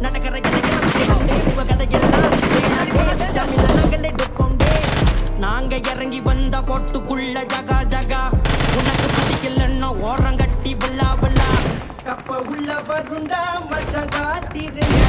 நடக்கிற நாங்கள் எடுப்போம் நாங்க இறங்கி வந்த போட்டுக்குள்ள ஜகா ஜகா உனக்கு பிடிக்கலன்னா ஓரங்கட்டி பல்லா பல்லா கப்ப உள்ள வருண்டா மச்ச காத்திருங்க